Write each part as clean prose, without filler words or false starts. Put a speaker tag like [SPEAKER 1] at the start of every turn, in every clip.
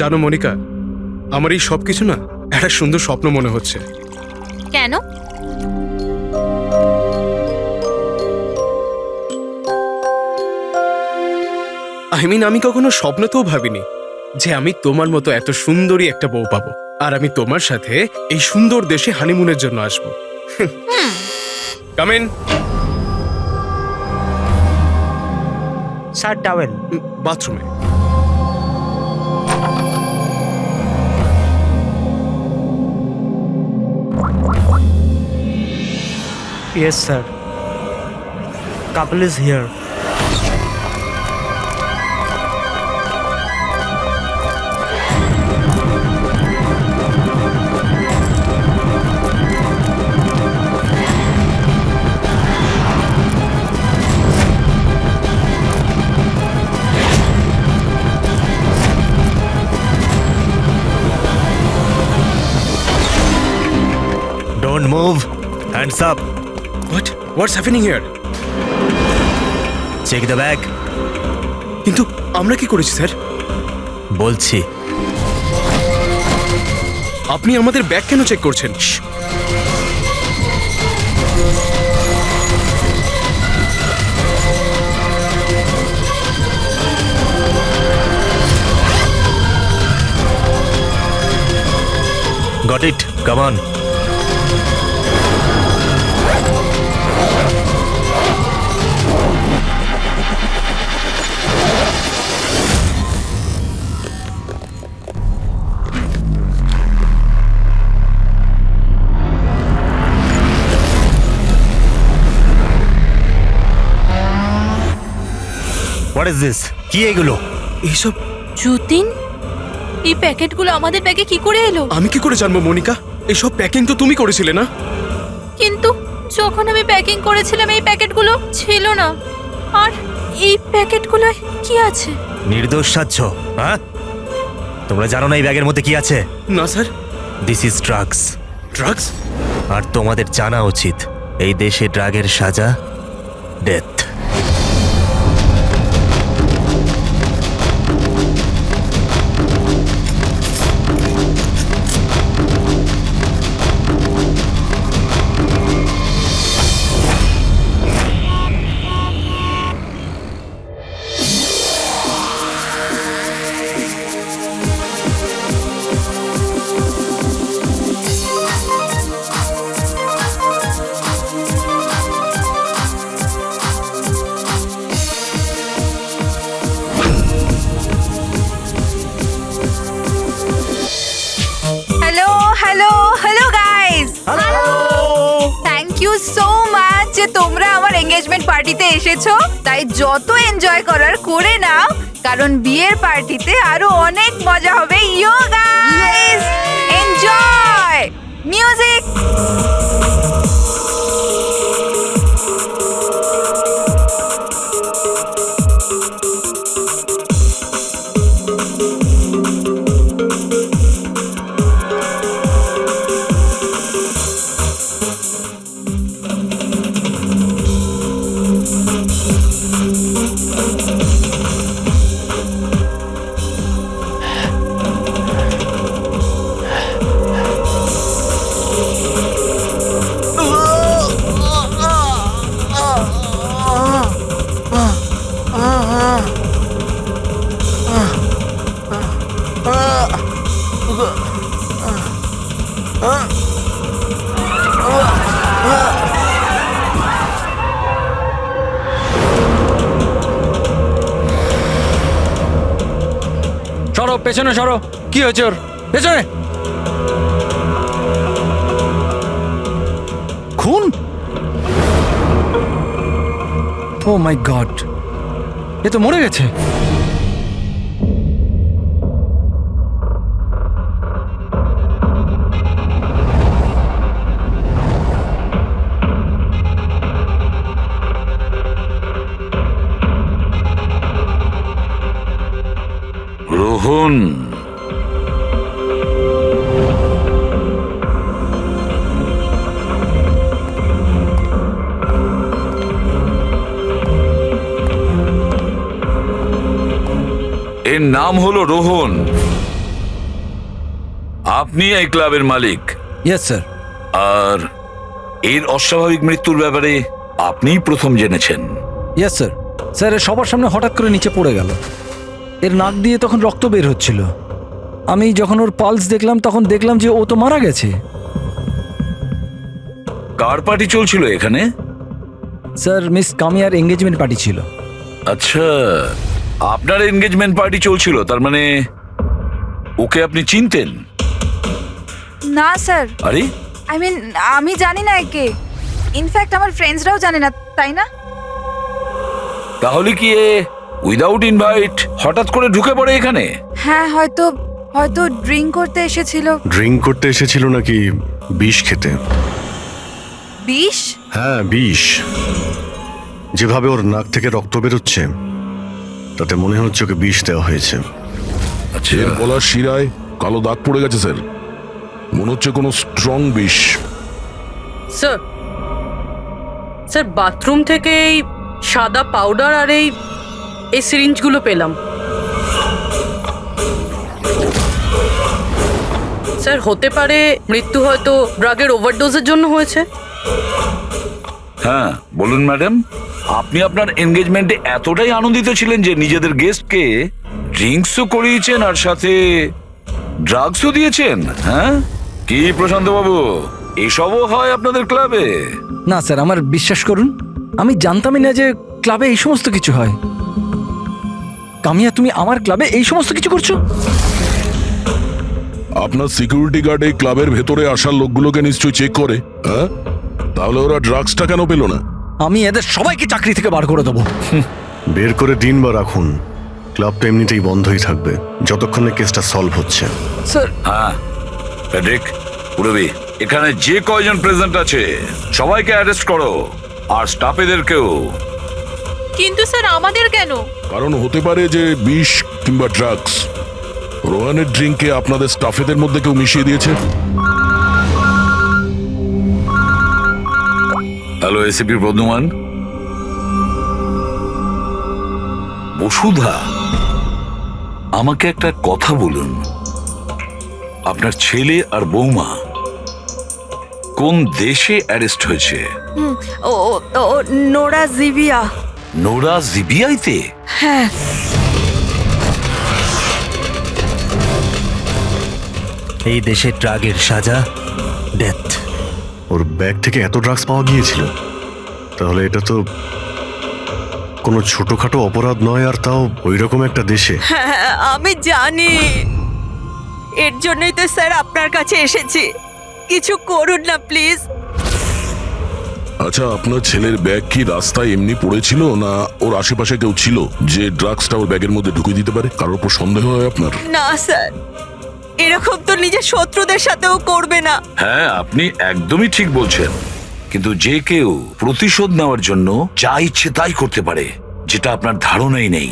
[SPEAKER 1] জানো মনিকা, আমার এই সবকিছু না একটা সুন্দর স্বপ্ন মনে হচ্ছে।
[SPEAKER 2] কেন?
[SPEAKER 1] আমি কখনো স্বপ্নতেও ভাবিনি যে আমি তোমার মতো এত সুন্দরী একটা বউ পাবো, আর আমি তোমার সাথে এই সুন্দর দেশে হানিমুনের জন্য আসবো। Come in.
[SPEAKER 3] Sir, towel.
[SPEAKER 1] বাথরুমে।
[SPEAKER 3] Yes, sir. Couple is here.
[SPEAKER 4] Don't move. Hands up.
[SPEAKER 1] What's happening here?
[SPEAKER 4] Check the bag.
[SPEAKER 1] কিন্তু আমরা কি করেছি স্যার?
[SPEAKER 4] বলছি।
[SPEAKER 1] আপনি আমাদের ব্যাগ কেন চেক করছেন?
[SPEAKER 4] Got it. Come on. What is this? কি এগুলো?
[SPEAKER 1] এইসব
[SPEAKER 2] যতীন, এই প্যাকেটগুলো আমাদের ব্যাগে কি করে এলো?
[SPEAKER 1] আমি কি করে জানবো মনিকা? এইসব প্যাকিং তো তুমি করেছিলে না?
[SPEAKER 2] কিন্তু যখন আমি প্যাকিং করেছিলাম এই প্যাকেটগুলো ছিল না। আর এই প্যাকেটগুলোয় কি আছে?
[SPEAKER 4] নির্দোষ সাজছ, হ্যাঁ? তোমরা জানো না এই ব্যাগের মধ্যে কি আছে?
[SPEAKER 1] না sir.
[SPEAKER 4] This is drugs.
[SPEAKER 1] Drugs?
[SPEAKER 4] আর তোমাদের জানা উচিত এই দেশে ড্রাগের সাজা death.
[SPEAKER 2] Hello hello hello guys, thank you so much যে তোমরা আমার এঙ্গেজমেন্ট পার্টিতে এসেছো। তাই যত এনজয় করার করে নাও, কারণ বিয়ের পার্টিতে আরো অনেক মজা হবে। ইয়ো গাইস, এনজয় মিউজিক।
[SPEAKER 5] সরো, পেছনে সরো। কি হয়েছে ওর? পেছনে। খুন? ও মাই গড, এ তো মরে গেছে।
[SPEAKER 6] রোহন, এর নাম হলো রোহন। আপনি এই ক্লাবের মালিক,
[SPEAKER 5] ইয়েস স্যার।
[SPEAKER 6] আর এর অস্বাভাবিক মৃত্যুর ব্যাপারে আপনিই প্রথম জেনেছেন।
[SPEAKER 5] Yes sir. স্যার এর সবার সামনে হঠাৎ করে নিচে পড়ে গেল। এর নাক দিয়ে তখন রক্ত বের হচ্ছিল। আমি যখন ওর পালস দেখলাম তখন দেখলাম যে ও তো মারা গেছে।
[SPEAKER 6] কার পার্টি চলছিল এখানে?
[SPEAKER 5] স্যার মিস কামিয়ার এঙ্গেজমেন্ট পার্টি ছিল।
[SPEAKER 6] আচ্ছা, আপনার এনগেজমেন্ট পার্টি চলছিল, তার মানে ওকে আপনি চিনতেন?
[SPEAKER 2] না স্যার,
[SPEAKER 6] আরে
[SPEAKER 2] আই মিন আমি জানি না একে। ইনফ্যাক্ট আমার ফ্রেন্ডসরাও জানে না, তাই না?
[SPEAKER 6] তাহলে কি এ উইদাউট ইনভাইট হঠাৎ করে ঢুকে পড়ে এখানে?
[SPEAKER 2] হ্যাঁ, হয়তো হয়তো ড্রিঙ্ক করতে এসেছিল।
[SPEAKER 7] ড্রিঙ্ক করতে এসেছিল নাকি বিষ খেতে?
[SPEAKER 2] বিষ?
[SPEAKER 7] হ্যাঁ, বিষ। যেভাবে ওর নাক থেকে রক্ত বেরোচ্ছে তাতে মনে হচ্ছে ওকে বিষ দেওয়া হয়েছে।
[SPEAKER 6] আচ্ছা,
[SPEAKER 8] এর গলার শিরায় কালো দাগ পড়ে গেছে স্যার, মনে হচ্ছে কোনো স্ট্রং বিষ।
[SPEAKER 9] স্যার, স্যার বাথরুম থেকে এই সাদা পাউডার আর এই সিরিঞ্জগুলো পেলাম। স্যার হতে পারে মৃত্যু হয়তো ড্রাগের ওভারডোজের জন্য হয়েছে।
[SPEAKER 6] হ্যাঁ বলুন ম্যাডাম, আপনি আপনার এনগেজমেন্টে এতটাই আনন্দিত ছিলেন যে নিজেদের গেস্টকে ড্রিঙ্কসও করিয়েছেন আর সাথে ড্রাগসও দিয়েছেন? হ্যাঁ কি প্রশান্ত বাবু, এসবও হয় আপনাদের ক্লাবে?
[SPEAKER 5] না স্যার, আমার বিশ্বাস করুন, আমি জানতামই না যে ক্লাবে এই সমস্ত কিছু হয়। কামিয়া, তুমি আমার ক্লাবে এই সমস্ত কিছু করছো?
[SPEAKER 8] আপনার সিকিউরিটি গার্ড এই ক্লাবের ভেতরে আসার লোকগুলোকে নিশ্চয়ই চেক করে, হ্যাঁ? তাহলে ওরা ড্রাগসটা কেন পেল না?
[SPEAKER 5] আমি এদের সবাইকে চাকরি থেকে বার করে দেবো।
[SPEAKER 7] বের করে দিন বা রাখুন, ক্লাবটা এমনিতেই বন্ধই থাকবে যতক্ষণে কেসটা সলভ হচ্ছে।
[SPEAKER 5] স্যার,
[SPEAKER 6] হ্যাঁ ফেডরিক, পুরবি, এখানে যে কয়জন প্রেজেন্ট আছে সবাইকে অ্যারেস্ট করো, আর স্টাফেদেরকেও।
[SPEAKER 9] কিন্তু স্যার আমাদের কেন?
[SPEAKER 8] কারণ হতে পারে যে বিষ কিংবা ড্রাগস রোহানের ড্রিঙ্কে আপনাদের স্টাফেদের মধ্যে কেউ মিশিয়ে দিয়েছে।
[SPEAKER 6] Hello ACP Bardhaman. বসুধা, আমাকে একটা কথা বলুন, আপনার ছেলে আর বৌমা কোন দেশে অ্যারেস্ট হয়েছে?
[SPEAKER 9] ও নোরা জিবিয়া।
[SPEAKER 6] নোরা জিবিআইতে?
[SPEAKER 9] হ্যাঁ।
[SPEAKER 4] এই দেশে ড্রাগের সাজা ডেথ।
[SPEAKER 7] ওর ব্যাগ থেকে এত ড্রাগস পাওয়া গিয়েছিল, তাহলে এটা তো কোনো ছোটখাটো অপরাধ নয়, আর তাও ওই রকম একটা দেশে।
[SPEAKER 10] হ্যাঁ আমি জানি, এর জন্যই তো স্যার আপনার কাছে এসেছি। কিছু করুন না প্লিজ।
[SPEAKER 8] আচ্ছা, আপনার ছেলের ব্যাগ কি রাস্তায় এমনি পড়েছিল, না ওর আশেপাশে কেউ ছিল যে ড্রাগসটা ওর ব্যাগের মধ্যে ঢুকিয়ে দিতে পারে? কারোর উপর সন্দেহ হয় আপনার?
[SPEAKER 10] না স্যার, এরকম তো নিজের শত্রুদের সাথেও করবে না।
[SPEAKER 6] হ্যাঁ আপনি একদমই ঠিক বলছেন, কিন্তু যে কেউ প্রতিশোধ নেওয়ার জন্য যা ইচ্ছে তাই করতে পারে, যেটা আপনার ধারণাই নেই।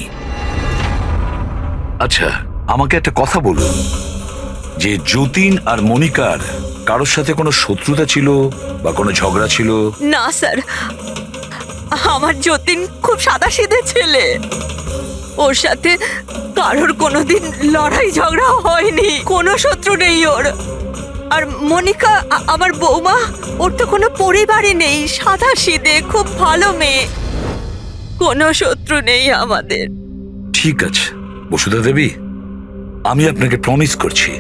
[SPEAKER 6] আচ্ছা আমাকে একটা কথা বলুন, যে যতীন আর মনিকার কারোর সাথে কোনো শত্রুতা ছিল বা কোনো ঝগড়া ছিল?
[SPEAKER 10] না স্যার, আমার যতীন খুব সাদাসিধে ছেলে, ওর সাথে কারোর কোনোদিন লড়াই ঝগড়া হয়নি, কোনো শত্রু নেই ওর। আর মনিকা আমার বৌমা, ওর তো কোনো পরিবারই নেই, সাদাসিধে খুব ভালো মেয়ে, কোনো শত্রু নেই আমাদের।
[SPEAKER 6] ঠিক আছে বসুধা দেবী, আমি আপনাকে প্রমিস করছি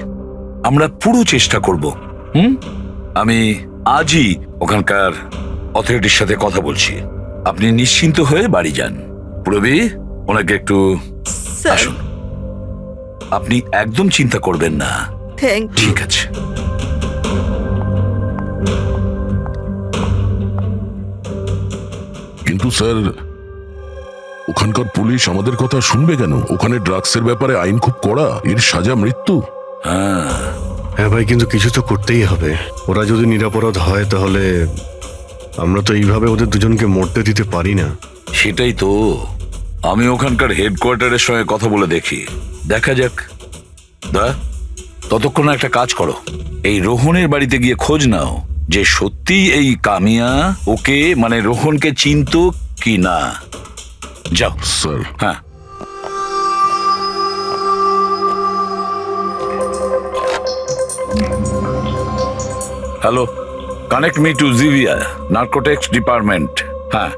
[SPEAKER 6] আমরা পুরো চেষ্টা করব। আমি আজই ওখানকার অথরিটির সাথে কথা বলছি, আপনি নিশ্চিন্ত হয়ে বাড়ি যান। প্রবি, ওনাকে একটু
[SPEAKER 10] স্যার,
[SPEAKER 6] আসুন। আপনি একদম চিন্তা করবেন না,
[SPEAKER 10] থ্যাংক ইউ।
[SPEAKER 6] ঠিক আছে?
[SPEAKER 8] কিন্তু স্যার, ওখানকার পুলিশ আমাদের কথা শুনবে কেন? ওখানে ড্রাগসের ব্যাপারে আইন খুব কড়া, এর সাজা মৃত্যু।
[SPEAKER 7] হ্যাঁ ভাই, কিন্তু কিছু তো করতেই হবে। ওরা যদি নিরাপরাধ হয় তাহলে আমরা তো এইভাবে ওদের দুজনকে মরতে দিতে পারি না।
[SPEAKER 6] সেটাই তো, আমি ওখানকার হেডকোয়ার্টারের সঙ্গে কথা বলে দেখি, দেখা যাক। দা, ততক্ষণ একটা কাজ করো, এই রোহনের বাড়িতে গিয়ে খোঁজ নাও যে সত্যি এই কামিয়া ওকে মানে রোহনকে চিনতো কি না। যাও
[SPEAKER 8] স্যার।
[SPEAKER 6] হ্যাঁ। Hello, connect me to Zivia narcotics department. হ্যাঁ,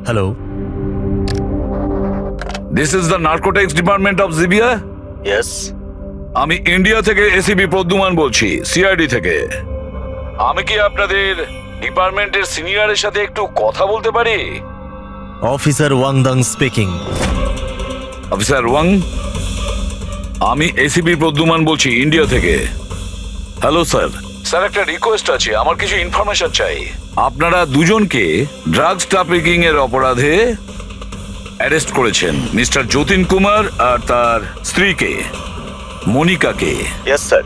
[SPEAKER 4] hello,
[SPEAKER 6] this is the narcotics department of Zivia.
[SPEAKER 4] Yes.
[SPEAKER 6] আমি ইন্ডিয়া থেকে এসিপি প্রদ্যুমান বলছি, সিআইডি থেকে। আমি কি আপনাদের ডিপার্টমেন্টের সিনিয়রের সাথে একটু কথা বলতে পারি?
[SPEAKER 4] Officer Wangdang speaking.
[SPEAKER 6] Officer Wang, আমি এসিপি প্রদ্যুমান বলছি ইন্ডিয়া থেকে। Hello sir. স্যার, একটা রিকোয়েস্ট আছে, আমার কিছু ইনফরমেশন চাই। আপনারা দুজনকে ড্রাগস ট্রাফিকিং এর অপরাধে অ্যারেস্ট করেছেন, মিস্টার যতীন কুমার আর তার স্ত্রীকে মনিকাকে।
[SPEAKER 4] ইয়েস স্যার,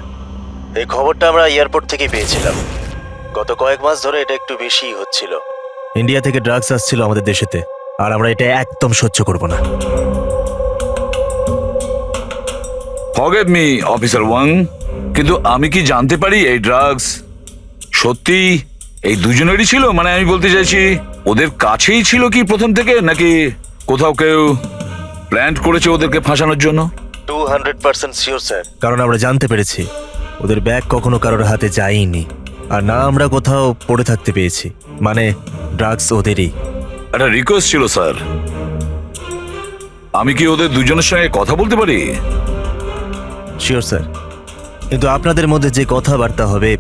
[SPEAKER 4] এই খবরটা আমরা এয়ারপোর্ট থেকে পেয়েছিলাম। গত কয়েক মাস ধরে এটা একটু বেশি হচ্ছিল। ইন্ডিয়া থেকে ড্রাগস আসছিল আমাদের দেশেতে, আর আমরা এটা একদম সহ্য করব না।
[SPEAKER 6] ফরগিভ মি অফিসার ওয়াং, কিন্তু আমি কি জানতে পারি এই ড্রাগস সত্যি এই দুজনেরই ছিল? মানে আমি বলতে চাইছি, ওদের কাছেই ছিল কি প্রথম থেকে, নাকি কোথাও কেউ প্ল্যান করেছে ওদেরকে ফাঁসানোর জন্য?
[SPEAKER 4] 200% শিওর স্যার, কারণ আমরা জানতে পেরেছি ওদের ব্যাগ কখনো কারোর হাতে যায়নি, আর না আমরা কোথাও পড়ে থাকতে পেয়েছি। মানে ড্রাগস ওদেরই।
[SPEAKER 6] একটা রিকোয়েস্ট ছিল স্যার, আমি কি ওদের দুজনের সঙ্গে কথা বলতে পারি?
[SPEAKER 4] শিওর স্যার, কিন্তু আপনাদের মধ্যে যে কথাবার্তা হবে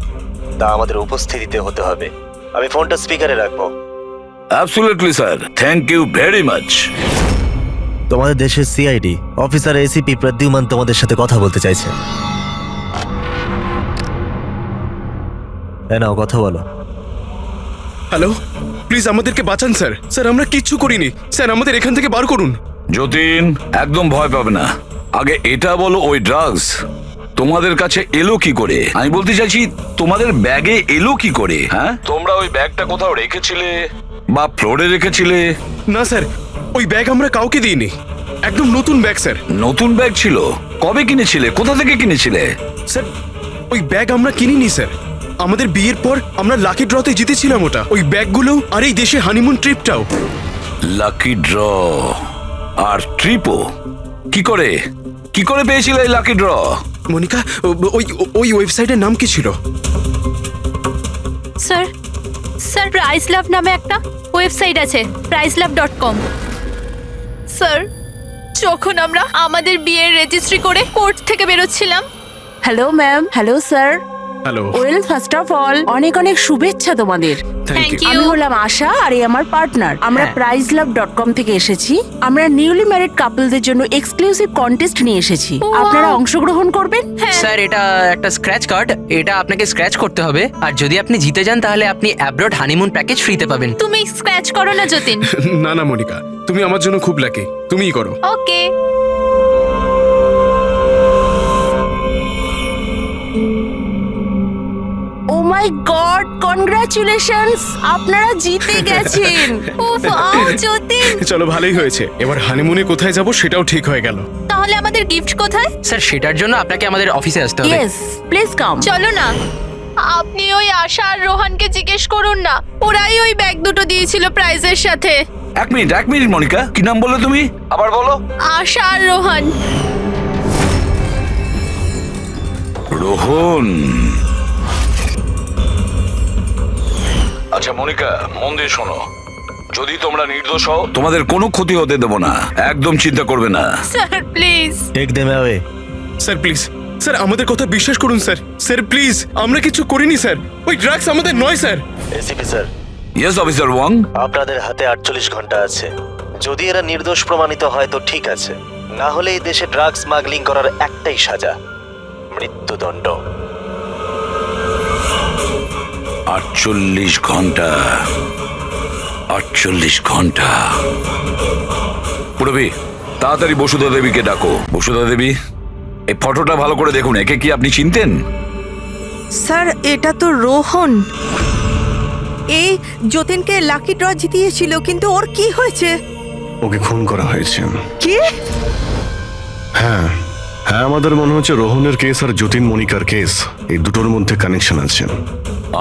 [SPEAKER 4] তা আমাদের উপস্থিতিতে হতে হবে। আমি ফোনটা স্পিকারে রাখবো।
[SPEAKER 6] Absolutely sir, thank you very much.
[SPEAKER 4] তোমাদের দেশের সিআইডি অফিসার এসিপি প্রদ্যুমান তোমাদের সাথে কথা বলতে চাইছে। নাও কথা বলো।
[SPEAKER 1] হ্যালো, প্লিজ আমাদেরকে বাঁচান স্যার। স্যার, আমরা কিচ্ছু করিনি স্যার, আমাদের এখান থেকে বার করুন।
[SPEAKER 6] যতীন, একদম ভয় পাবে না। আগে এটা বলো, ওই ড্রাগস তোমাদের কাছে এলো কি করে? আমি বলতে চাইছি, তোমাদের ব্যাগে এলো কি করে? হ্যাঁ, তোমরা ওই ব্যাগটা কোথাও রেখেছিলে বা ফ্লোরে রেখেছিলে?
[SPEAKER 1] না স্যার, ওই ব্যাগ আমরা কাউকে দিইনি, একদম নতুন ব্যাগ স্যার।
[SPEAKER 6] নতুন ব্যাগ ছিল? কবে কিনেছিলে? কোথা থেকে কিনেছিলে?
[SPEAKER 1] স্যার, ওই ব্যাগ আমরা কিনিনি স্যার। আমাদের বিয়ের পর আমরা লাকি ড্রতে জিতেছিলাম ওটা, ওই ব্যাগগুলো আর এই দেশে হানিমুন ট্রিপটাও।
[SPEAKER 6] লাকি ড্র আর ট্রিপও? কি করে পেয়েছিলে এই লাকি ড্র?
[SPEAKER 1] মনিকা, ওই ওয়েবসাইটের নাম কি ছিল?
[SPEAKER 2] স্যার প্রাইস লাভ নামে একটা ওয়েবসাইট আছে, pricelove.com। স্যার, যখন আমরা আমাদের বিয়ের রেজিস্ট্রি করে কোর্ট থেকে বেরোচ্ছিলাম।
[SPEAKER 10] Hello ma'am. Hello sir.
[SPEAKER 1] Hello,
[SPEAKER 10] well, first of all অনেক অনেক শুভেচ্ছা তোমাদের।
[SPEAKER 1] Thank you.
[SPEAKER 10] আমি হলাম আশা, আর এই আমার পার্টনার। আমরা pricelove.com থেকে এসেছি। আমরা নিউলি ম্যারিড কাপলদের জন্য এক্সক্লুসিভ কন্টেস্ট নিয়ে এসেছি। আপনারা অংশগ্রহণ করবেন?
[SPEAKER 11] স্যার, এটা একটা স্ক্র্যাচ কার্ড, এটা আপনাকে স্ক্র্যাচ করতে হবে, আর যদি আপনি জিতে যান তাহলে আপনি অ্যাব্রড হানিমুন প্যাকেজ ফ্রিতে পাবেন।
[SPEAKER 2] তুমি স্ক্র্যাচ করো না যতীন।
[SPEAKER 1] না না মনিকা, তুমি আমার জন্য খুব লাকি, তুমিই করো।
[SPEAKER 2] ওকে।
[SPEAKER 10] ও মাই গড, কনগ্রাচুলেশনস, আপনারা জিতে গেছেন।
[SPEAKER 2] যতীন,
[SPEAKER 1] চলো, ভালোই হয়েছে। এবার হানিমুনে কোথায় যাব সেটাও ঠিক হয়ে গেল।
[SPEAKER 2] তাহলে আমাদের গিফট কোথায়?
[SPEAKER 11] স্যার, সেটার জন্য আপনাকে আমাদের অফিসে আসতে হবে।
[SPEAKER 10] Yes, please come.
[SPEAKER 2] চলো না, আপনি ওই আশা আর রোহানকে জিজ্ঞেস করুন না, ওরাই ওই ব্যাগ দুটো দিয়েছিল প্রাইজের সাথে।
[SPEAKER 6] এক মিনিট মনিকা, কি নাম বললে তুমি? আবার বলো।
[SPEAKER 2] আশা আর রোহান।
[SPEAKER 6] রোহন। আচ্ছা মনিকা, মন দিয়ে শোনো, যদি তোমরা নির্দোষ হও তোমাদের কোনো ক্ষতি হতে দেব না, একদম চিন্তা করবে না।
[SPEAKER 2] Sir please.
[SPEAKER 4] Take them away.
[SPEAKER 1] Sir please, sir আমাদের কথা বিশ্বাস করুন স্যার। স্যার প্লিজ, আমরা কিছু করিনি স্যার, ওই ড্রাগস আমাদের নয় sir.
[SPEAKER 4] ACP sir.
[SPEAKER 6] Yes officer Wang.
[SPEAKER 4] আপনাদের হাতে 48 ঘন্টা আছে। যদি এরা নির্দোষ প্রমাণিত হয় তো ঠিক আছে, না হলে এই দেশে ড্রাগস স্মাগলিং করার একটাই সাজা, মৃত্যুদণ্ড।
[SPEAKER 6] 48 ঘন্টা। 48 ঘন্টা। পুরবি, তাড়াতাড়ি বসুধা দেবীকে ডাকো। বসুধা দেবী, এই ফটোটা ভালো করে দেখুন, একে কি আপনি চিনতেন?
[SPEAKER 10] স্যার, এটা তো রোহন। এই যতীনকে লাকি ড্র জিতিয়েছিল, কিন্তু ওর কি হয়েছে?
[SPEAKER 7] ওকে খুন করা হয়েছে।
[SPEAKER 10] কি?
[SPEAKER 7] হ্যাঁ, আমাদের মনে হচ্ছে রোহনের কেস আর যতীন মনিকার কেস, এই দুটোর মধ্যে কানেকশন আছে।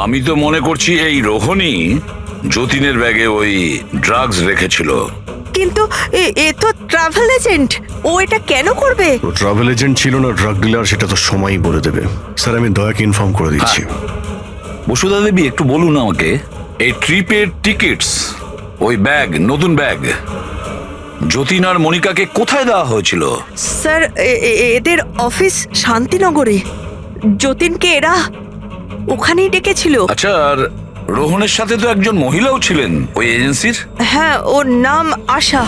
[SPEAKER 6] আমি তো মনে করছি এই রোহনই যতীনের ব্যাগে ওই ড্রাগস রেখেছিল।
[SPEAKER 10] কিন্তু এ তো ট্রাভেল এজেন্ট, ও এটা কেন করবে?
[SPEAKER 7] ও ট্রাভেল এজেন্ট ছিল না ড্রাগ ডিলার সেটা তো সময়ই বলে দেবে। স্যার আমি দয়াকে ইনফর্ম করে দিচ্ছি।
[SPEAKER 6] বসুধা দেবী একটু বলুন আমাকে, এই ট্রিপের টিকিটস, ওই ব্যাগ, নতুন ব্যাগ, যতীন আর মনিকাকে কোথায় দেওয়া হয়েছিল?
[SPEAKER 10] স্যার এদের অফিস শান্তিনগরে। যতীনকে এরা ওখানেই ডেকেছিল।
[SPEAKER 6] আচ্ছা, আর রোহনের সাথে তো একজন মহিলাও ছিলেন ওই এজেন্সির।
[SPEAKER 10] হ্যাঁ, ওর নাম আশা।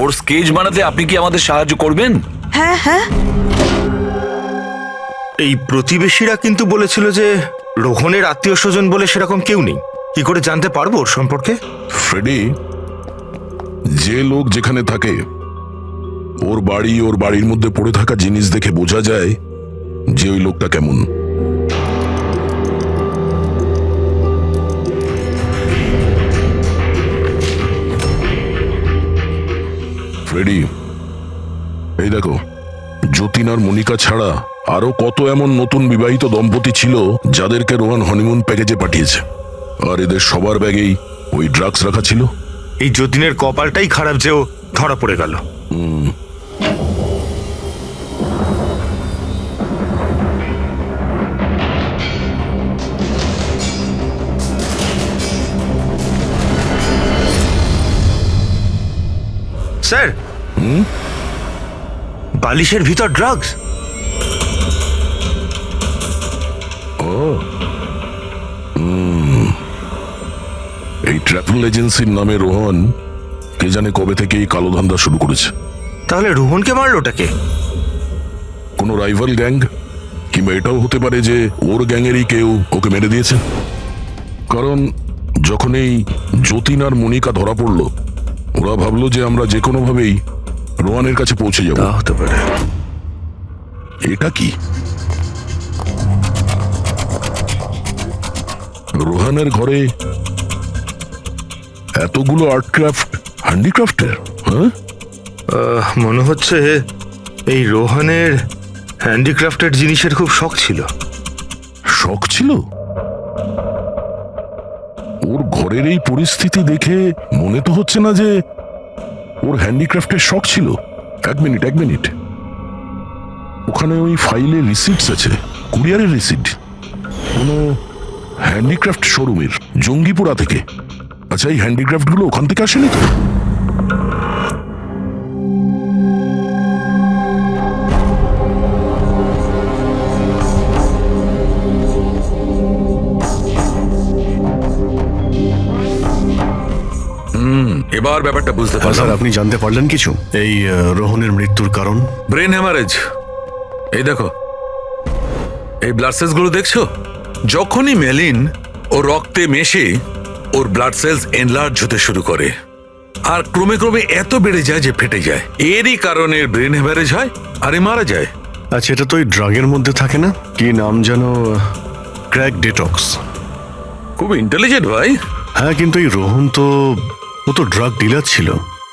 [SPEAKER 6] ওর স্কেচ বানাতে আপনি কি আমাদের সাহায্য করবেন?
[SPEAKER 10] হ্যাঁ হ্যাঁ।
[SPEAKER 12] এই প্রতিবেশীরা কিন্তু বলেছিল যে রোহনের আত্মীয় স্বজন বলে সেরকম কেউ নেই। কি করে জানতে পারবো ওর সম্পর্কে?
[SPEAKER 8] ফ্রেডি, যে লোক যেখানে থাকে ওর বাড়ির মধ্যে পড়ে থাকা জিনিস দেখে বোঝা যায় যে ওই লোকটা কেমন। ফ্রেডি, এই দেখো, যতীন আর মনিকা ছাড়া আরো কত এমন নতুন বিবাহিত দম্পতি ছিল যাদেরকে রোহন হনিমুন প্যাকেজে পাঠিয়েছে, আর এদের সবার ব্যাগেই ওই ড্রাগস রাখা ছিল।
[SPEAKER 12] এই যতীনের কপালটাই খারাপ যে ও ধরা পড়ে গেল। স্যার, বালিশের ভিতর ড্রাগস।
[SPEAKER 8] এই ট্রাভেল এজেন্সির নামে রোহন কে জানে কবে থেকে এই কালো ধান্দা শুরু করেছে।
[SPEAKER 12] তাহলে রোহনকে মারলোটাকে?
[SPEAKER 8] কোনো রাইভাল গ্যাং, কিংবা এটাও হতে পারে যে ওর গ্যাংয়েরই কেউ ওকে মেরে দিয়েছে। কারণ যখন এই যতীন আর মনিকা ধরা পড়লো, ওরা ভাবলো যে আমরা যে কোনো ভাবেই রোহানের কাছে পৌঁছে যাব।
[SPEAKER 12] তা হতে পারে।
[SPEAKER 8] এটা কি? রোহানের ঘরে এতগুলো আর্টক্রাফট, হ্যান্ডিক্রাফটের। হ্যাঁ,
[SPEAKER 12] মনে হচ্ছে এই রোহনের হ্যান্ডিক্রাফটেড জিনিসের খুব শখ ছিল।
[SPEAKER 8] শখ ছিল? ওর ঘরের এই পরিস্থিতি দেখে মনে তো হচ্ছে না যে ওর হ্যান্ডিক্রাফটের শখ ছিল। এক মিনিট, ওখানে ওই ফাইলে রিসিপ্টস আছে, কুরিয়ারের রিসিপ্ট, কোনো হ্যান্ডিক্রাফট শোরুমের, জঙ্গিপুরা থেকে। আচ্ছা, এই হ্যান্ডিক্রাফট গুলো ওখান থেকে আসেনি তো?
[SPEAKER 6] এবার ব্যাপারটা বুঝতে
[SPEAKER 7] স্যার
[SPEAKER 6] পারলাম।
[SPEAKER 7] আপনি জানতে পারলেন কিছু এই রোহনের মৃত্যুর কারণ?
[SPEAKER 6] Brain haemorrhage. এই দেখো, এই ব্লাড সেলস গুলো দেখছো? যখনই মেলিন ও রক্তে মেশে ওর ব্লাড সেলস এনলার্জ হতে শুরু করে, আর ক্রমে ক্রমে এত বেড়ে যায় যে ফেটে যায়। এরই কারণে ব্রেন হ্যামারেজ হয় আর এ মারা যায়।
[SPEAKER 7] আচ্ছা, এটা তো ওই ড্রাগের মধ্যে থাকে না? কি নাম যেন? Crack detox.
[SPEAKER 6] খুব ইন্টেলিজেন্ট ভাই।
[SPEAKER 7] হ্যাঁ, কিন্তু এই রোহন তো, ও তো ড্রাগ ডিলার ছিল।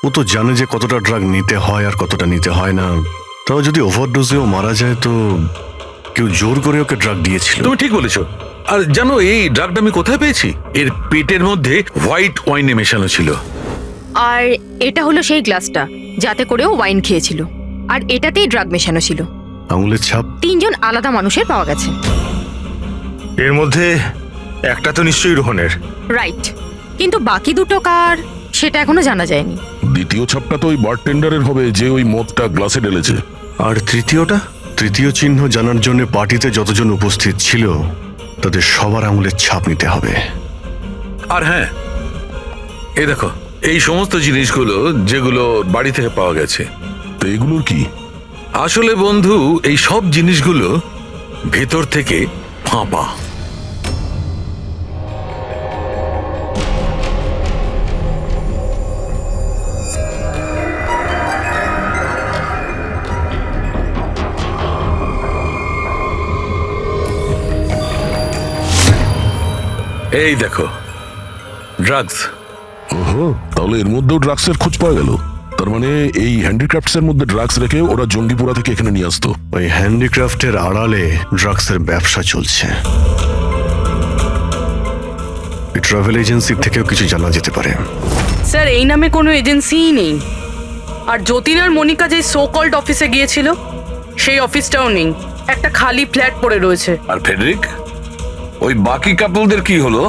[SPEAKER 7] ও তো জানে যে কতটা ড্রাগ নিতে হয় আর কতটা নিতে হয় না। তাও যদি ওভারডোজেও মারা যায় তো কেউ জোর করে ওকে ড্রাগ দিয়েছিল।
[SPEAKER 6] তুমি ঠিক বলেছো। আর জানো এই ড্রাগটা আমি কোথায় পেয়েছি? এর পেটের মধ্যে হোয়াইট ওয়াইনে মেশানো ছিল।
[SPEAKER 2] আর এটা হলো সেই গ্লাসটা যাতে করেও ওয়াইন খেয়েছিল, আর এটাতেই ড্রাগ মেশানো ছিল।
[SPEAKER 7] আঙুলের ছাপ
[SPEAKER 2] 3 জন আলাদা মানুষের পাওয়া গেছে।
[SPEAKER 12] এর মধ্যে একটা তো নিশ্চয়ই রোহনের।
[SPEAKER 2] রাইট, কিন্তু বাকি দুটো কার সেটা এখনো জানা যায়নি।
[SPEAKER 8] দ্বিতীয় ছাপটা তো ওই বারটেন্ডারের হবে যে ওই মদটা গ্লাসে ঢেলেছে।
[SPEAKER 12] আর তৃতীয়টা?
[SPEAKER 7] তৃতীয় চিহ্ন জানার জন্য পার্টিতে যতজন উপস্থিত ছিল তাদের সবার আঙুলের ছাপ নিতে হবে।
[SPEAKER 6] আর হ্যাঁ, এই দেখো, এই সমস্ত জিনিসগুলো যেগুলো বাড়ি থেকে পাওয়া গেছে।
[SPEAKER 8] তো এগুলোর কি?
[SPEAKER 6] আসলে বন্ধু, এই সব জিনিসগুলো ভেতর থেকে ফাঁপা। এই দেখো, ড্রাগস।
[SPEAKER 8] ওহো, তাহলে এর মধ্যেও ড্রাগসের খোঁজ পাওয়া গেল। তার মানে এই হ্যান্ডিক্রাফটস এর মধ্যে ড্রাগস রেখে ওরা জঙ্গিপুরা থেকে এখানে নিয়ে আসতো।
[SPEAKER 7] ওই হ্যান্ডিক্রাফটের আড়ালে ড্রাগসের ব্যবসা চলছে। ট্রাভেল এজেন্সির থেকেও কিছু জানা যেতে পারে।
[SPEAKER 9] স্যার এই নামে কোনো এজেন্সিই নেই। আর যতীন আর মনিকা যে সো কল্ড অফিসে গিয়েছিল সেই অফিসটাও নেই, একটা খালি ফ্ল্যাট পড়ে রয়েছে।
[SPEAKER 6] আর ফেডরিক, ওই বাকি কাপলদের কি হলো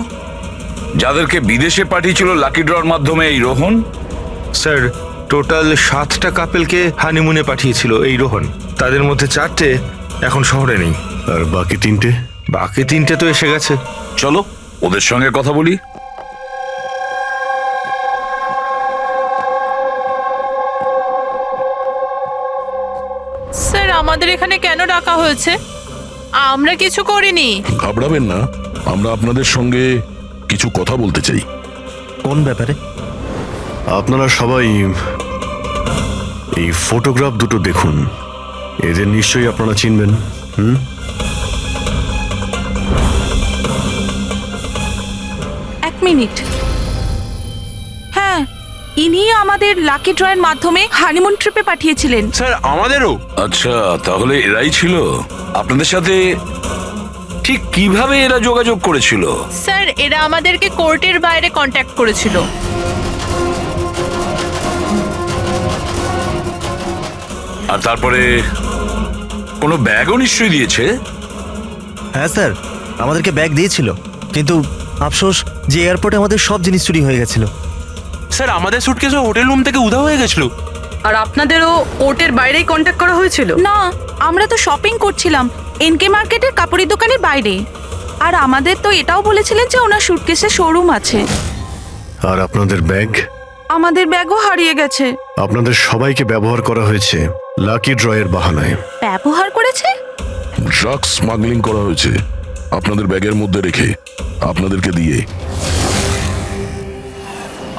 [SPEAKER 6] যাদেরকে বিদেশে পাঠিয়েছিল লাকি ড্রর মাধ্যমে এই রোহন?
[SPEAKER 12] স্যার, টোটাল 7টা কাপেলকে হানিমুনে পাঠিয়েছিল এই রোহন। তাদের মধ্যে 4টে এখন শহরে নেই।
[SPEAKER 7] আর বাকি 3টে?
[SPEAKER 12] বাকি 3টে তো এসে গেছে।
[SPEAKER 6] চলো ওদের সঙ্গে কথা বলি।
[SPEAKER 10] স্যার আমাদের এখানে কেন ডাকা হয়েছে? আমরা কিছু করিনি।
[SPEAKER 8] ঘাবড়াবেন না, আমরা আপনাদের সঙ্গে কিছু কথা বলতে চাই।
[SPEAKER 4] কোন ব্যাপারে?
[SPEAKER 7] আপনারা সবাই এই ফটোগ্রাফ দুটো দেখুন। এদের নিশ্চয়ই আপনারা চিনবেন।
[SPEAKER 10] এক মিনিট। হ্যাঁ, ইনি আমাদের লাকি ড্রয়ের মাধ্যমে হানিমুন ট্রিপে পাঠিয়েছিলেন।
[SPEAKER 12] স্যার আমাদেরও।
[SPEAKER 6] আচ্ছা, তাহলে এরাই ছিল আপনাদের সাথে? ঠিক কিভাবে এরা যোগাযোগ করেছিল?
[SPEAKER 10] স্যার এরা আমাদেরকে কোর্টের বাইরে কন্ট্যাক্ট করেছিল।
[SPEAKER 6] আর তারপরে কোনো ব্যাগও নিশ্চয়ই দিয়েছে?
[SPEAKER 4] হ্যাঁ স্যার, আমাদেরকে ব্যাগ দিয়েছিল, কিন্তু আফসোস যে এয়ারপোর্টে আমাদের সব জিনিস চুরি হয়ে গেছিল।
[SPEAKER 1] স্যার আমাদের সুটকেসও হোটেল রুম থেকে উধাও হয়ে গেছিল।
[SPEAKER 9] আর আপনাদেরও কোর্টের বাইরেই কন্ট্যাক্ট করা হয়েছিল?
[SPEAKER 10] না, আমরা তো শপিং করছিলাম এনকে মার্কেটের কাপড়ের দোকানের বাইরে। আর আমাদের তো এটাও বলেছিলেন যে ওনার সুটকেসের শোরুম আছে।
[SPEAKER 7] আর আপনাদের ব্যাগ?
[SPEAKER 10] আমাদের ব্যাগও হারিয়ে গেছে।
[SPEAKER 7] আপনাদের সবাইকে ব্যবহার করা হয়েছে লাকি ড্রয়ের বাহানায়।
[SPEAKER 10] ব্যবহার করেছে?
[SPEAKER 8] ড্রাগস স্মাগলিং করা হয়েছে আপনাদের ব্যাগের মধ্যে রেখে, আপনাদেরকে দিয়ে।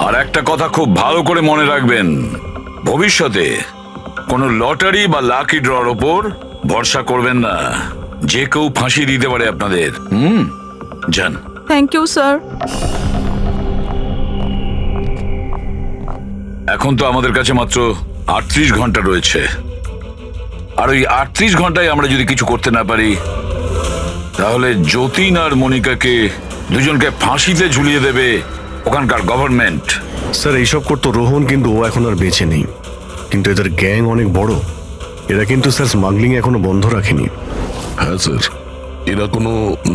[SPEAKER 6] আর একটা কথা খুব ভালো করে মনে রাখবেন, ভবিষ্যতে কোনো লটারি বা লাকি ড্রর ওপর ভরসা করবেন না। যে কেউ ফাঁসি দিতে পারে আপনাদের। যান।
[SPEAKER 10] Thank you sir.
[SPEAKER 6] এখন তো আমাদের কাছে মাত্র 38 ঘন্টা রয়েছে। আর ওই 38 ঘন্টায় আমরা যদি কিছু করতে না পারি, তাহলে যতীন আর মনিকাকে দুজনকে ফাঁসিতে ঝুলিয়ে দেবে ওখানকার গভর্নমেন্ট।
[SPEAKER 7] স্যার এইসব করতো রোহন, কিন্তু ও এখন আর বেঁচে নেই। কিন্তু এদের গ্যাং অনেক বড়। এরা কিন্তু স্যার স্মাগলিং এখনো বন্ধ রাখেনি।
[SPEAKER 8] হ্যাঁ স্যার, এরা কোনো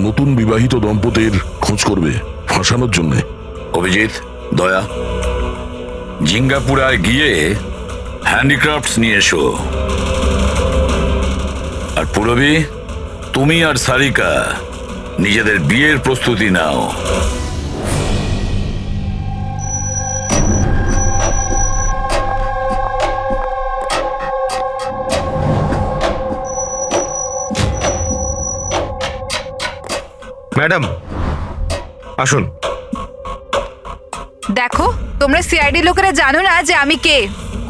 [SPEAKER 8] নতুন বিবাহিত দম্পতির খোঁজ করবে ফাঁসানোর জন্য।
[SPEAKER 6] অভিজিৎ, দয়া, জিঙ্গাপুরায় গিয়ে হ্যান্ডিক্রাফটস নিয়ে এসো। আর পুরবী, তুমি আর সারিকা নিজেদের বিয়ের প্রস্তুতি নাও।
[SPEAKER 12] ম্যাডাম আসুন।
[SPEAKER 2] দেখো, তোমরা সিআইডি লোকেরা জানো না যে আমি কে?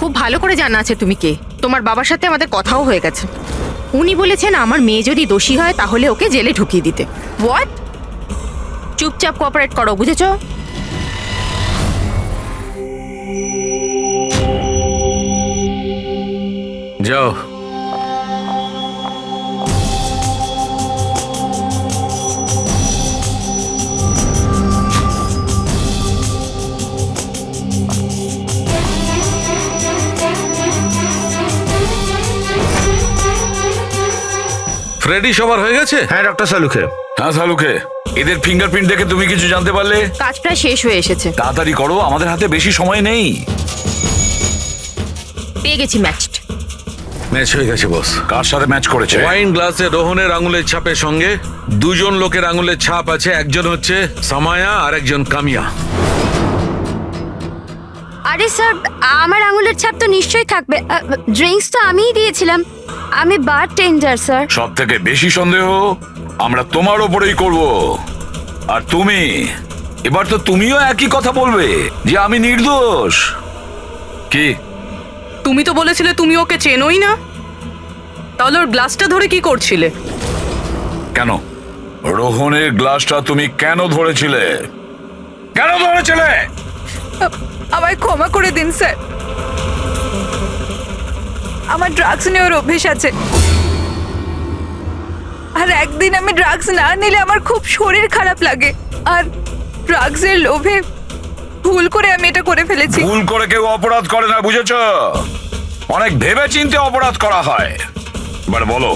[SPEAKER 13] খুব ভালো করে জানা আছে তুমি কে। তোমার বাবার সাথে আমাদের কথাও হয়ে গেছে। উনি বলেছেন আমার মেয়ে যদি দোষী হয় তাহলে ওকে জেলে ঢুকিয়ে দিতে।
[SPEAKER 2] হোয়াট?
[SPEAKER 13] চুপচাপ কোঅপারেট করো, বুঝেছো?
[SPEAKER 1] যাও। ফ্রেডি সবার হয়ে গেছে?
[SPEAKER 12] হ্যাঁ ডক্টর সালুখে।
[SPEAKER 6] হ্যাঁ সালুখে, এদের ফিঙ্গারপ্রিন্ট দেখে তুমি কিছু জানতে পারলে?
[SPEAKER 13] কাজ প্রায় শেষ হয়ে এসেছে।
[SPEAKER 6] তাড়াতাড়ি করো, আমাদের হাতে বেশি সময় নেই।
[SPEAKER 13] পেয়ে গেছি ম্যাচড।
[SPEAKER 1] ম্যাচ হয়ে গেছে বস।
[SPEAKER 6] কার সাথে ম্যাচ করেছে?
[SPEAKER 1] ওয়াইন গ্লাসে রোহনের আঙুলের ছাপের সঙ্গে দুজন লোকের আঙুলের ছাপ আছে। একজন হচ্ছে সামায়া আর একজন কামিয়া।
[SPEAKER 13] আরে স্যার, আমার আঙুলের ছাপ তো নিশ্চয়ই থাকবে। ড্রিঙ্কস তো আমিই দিয়েছিলাম। আমি বারটেন্ডার স্যার।
[SPEAKER 6] সব থেকে বেশি সন্দেহ আমরা তোমার ওপরেই করব। আর তুমি, এবার তো তুমিও একই কথা বলবে যে আমি নির্দোষ। কি?
[SPEAKER 9] তুমি তো বলেছিলে তুমি ওকে চেনোই না, তাহলে ওর গ্লাসটা ধরে কি করছিলে?
[SPEAKER 6] কেন রোহনের গ্লাসটা তুমি কেন ধরেছিলে? কেন ধরেছিলে?
[SPEAKER 2] আমায় ক্ষমা করে দিন স্যার। আমার ড্রাগস নেওয়ার অভ্যেস আছে। আর একদিন আমি ড্রাগস না নিলে আমার খুব শরীর খারাপ লাগে। আর ড্রাগসের লোভে ভুল করে আমি এটা করে ফেলেছি।
[SPEAKER 6] ভুল করে কেউ অপরাধ করে না, বুঝেছ? অনেক ভেবে চিন্তে অপরাধ করা হয়। এবার বলো,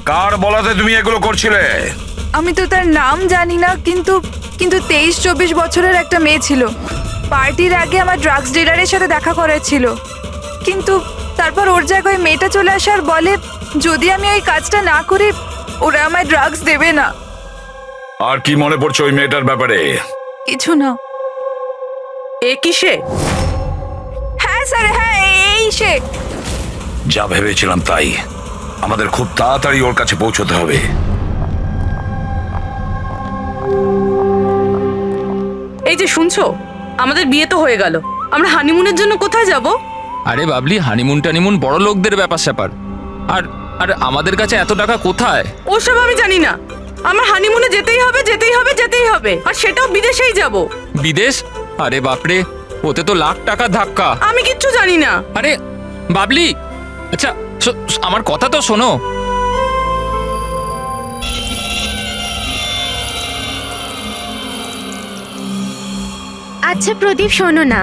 [SPEAKER 6] কার বলাতে তুমি এগুলো করছিলে?
[SPEAKER 2] আমি তো তার নাম জানি না, কিন্তু 23-24 বছরের একটা মেয়ে ছিল। পার্টির আগে আমার ড্রাগস ডিলারের সাথে দেখা করেছিল, কিন্তু তারপর ওর জায়গায় মেয়েটা চলে আসে আর বলে যদি আমি ওই কাজটা না করি ওরা আমায় ড্রাগস দেবে না।
[SPEAKER 6] আর কি মনে পড়ছে ওই মেয়েটার ব্যাপারে?
[SPEAKER 2] কিছু না।
[SPEAKER 9] এ কিসে?
[SPEAKER 2] হ্যাঁ স্যার, হ্যাঁ এই সে।
[SPEAKER 6] যা ভেবেছিলাম তাই। আমাদের খুব তাড়াতাড়ি ওর কাছে পৌঁছতে হবে।
[SPEAKER 9] এই যে শুনছো, আমাদের বিয়ে তো হয়ে গেল, আমরা হানিমুনের জন্য কোথায় যাব?
[SPEAKER 14] আরে বাবলি, হানিমুন টানিমুন বড় লোকদের ব্যাপার স্যাপার। আর আর আমাদের কাছে এত টাকা কোথায়?
[SPEAKER 9] ওসব আমি জানি না। আমার হানিমুনে যেতেই হবে, যেতেই হবে, যেতেই হবে, আর সেটাও বিদেশেই যাব।
[SPEAKER 14] বিদেশ? আরে বাপরে, ওতে তো লাখ টাকা ধাক্কা।
[SPEAKER 9] আমি কিচ্ছু জানি না।
[SPEAKER 14] আরে বাবলি, আচ্ছা আমার কথা তো শোনো।
[SPEAKER 13] আচ্ছা প্রদীপ, শোনো না,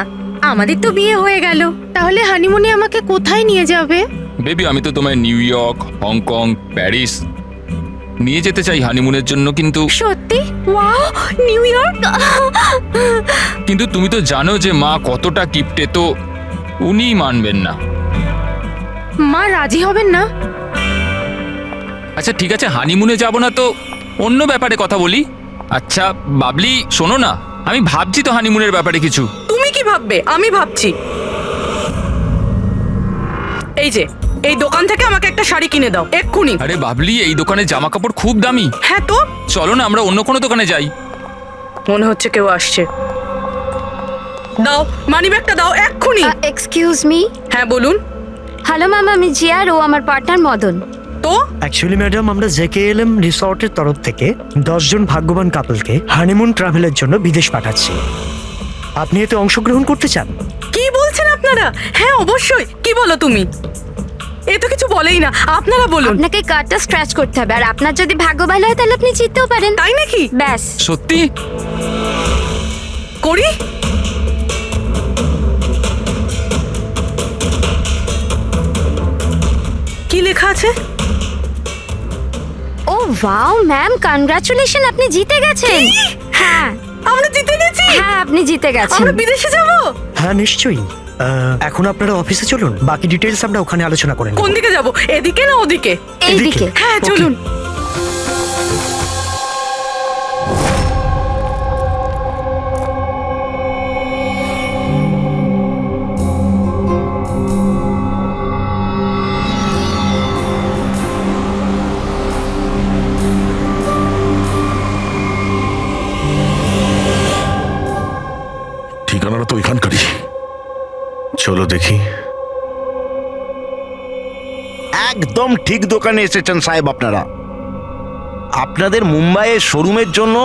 [SPEAKER 13] আমাদের তো বিয়ে হয়ে গেল, তাহলে হানিমুনে আমাকে কোথায় নিয়ে যাবে?
[SPEAKER 14] বেবি, আমি তো তোমায় নিউ ইয়র্ক, হংকং, প্যারিস নিয়ে যেতে চাই হানিমুনের জন্য, কিন্তু
[SPEAKER 13] সত্যি? Wow, new York!
[SPEAKER 14] কিন্তু তুমি তো জানো যে মা কতটা কিপটে, তো উনিই মানবেন না।
[SPEAKER 13] মা রাজি হবেন না?
[SPEAKER 14] আচ্ছা ঠিক আছে, হানিমুনে যাব না তো অন্য ব্যাপারে কথা বলি। আচ্ছা বাবলি শোনো না, আমি ভাবছি তো হানিমুনের ব্যাপারে কিছু।
[SPEAKER 9] তুমি কি ভাববে? আমি ভাবছি। এই যে এই দোকান থেকে আমাকে একটা শাড়ি কিনে দাও এক্ষুনি।
[SPEAKER 14] আরে বাবলি, এই দোকানে জামা কাপড় খুব দামি।
[SPEAKER 9] হ্যাঁ তো
[SPEAKER 14] চলো না আমরা অন্য কোনো দোকানে যাই।
[SPEAKER 9] মনে হচ্ছে কেউ আসছে। দাও মানিব্যাগটা, দাও এক্ষুনি।
[SPEAKER 13] Excuse me.
[SPEAKER 9] হ্যাঁ বলুন।
[SPEAKER 13] হ্যালো ম্যাম, আমি জিয়া আর ও আমার পার্টনার মদন।
[SPEAKER 9] তো
[SPEAKER 3] অ্যাকচুয়ালি ম্যাডাম, আমরা জেকেএলএম রিসর্টের তরফ থেকে 10 জন ভাগ্যবান কাপলকে হানিমুন ট্রাভেলের জন্য বিদেশ পাঠাচ্ছি। আপনি এতে অংশগ্রহণ করতে চান?
[SPEAKER 9] কি বলছেন আপনারা? হ্যাঁ অবশ্যই। কি বলো তুমি? এ তো কিছু বলেই না। আপনারা বলুন।
[SPEAKER 13] আপনাকে কার্ডটা স্ক্র্যাচ করতে হবে, আর আপনার যদি ভাগ্য ভালো হয় তাহলে আপনি জিততেও পারেন।
[SPEAKER 9] তাই নাকি?
[SPEAKER 13] ব্যাস।
[SPEAKER 14] সত্যি?
[SPEAKER 9] করি। কি লেখা আছে?
[SPEAKER 13] ও ওয়াও ম্যাম, কনগ্রাচুলেশন, আপনি জিতে গেছেন। হ্যাঁ
[SPEAKER 9] আমরা জিতে গেছি।
[SPEAKER 13] হ্যাঁ, আপনি জিতে গেছেন।
[SPEAKER 9] আমরা বিদেশে যাব?
[SPEAKER 3] হ্যাঁ নিশ্চয়ই। এখন আপনারা অফিসে চলুন, বাকি ডিটেলস আমরা ওখানে আলোচনা করে নেব।
[SPEAKER 9] কোন দিকে যাব? এদিকে না ওদিকে?
[SPEAKER 13] এইদিকে।
[SPEAKER 9] হ্যাঁ চলুন।
[SPEAKER 8] ঠিকানাটা তো এখানকারই।
[SPEAKER 7] চলো দেখি।
[SPEAKER 15] একদম ঠিক দোকানে এসেছেন সাহেব আপনারা। আপনাদের মুম্বাইয়ের শোরুমের জন্য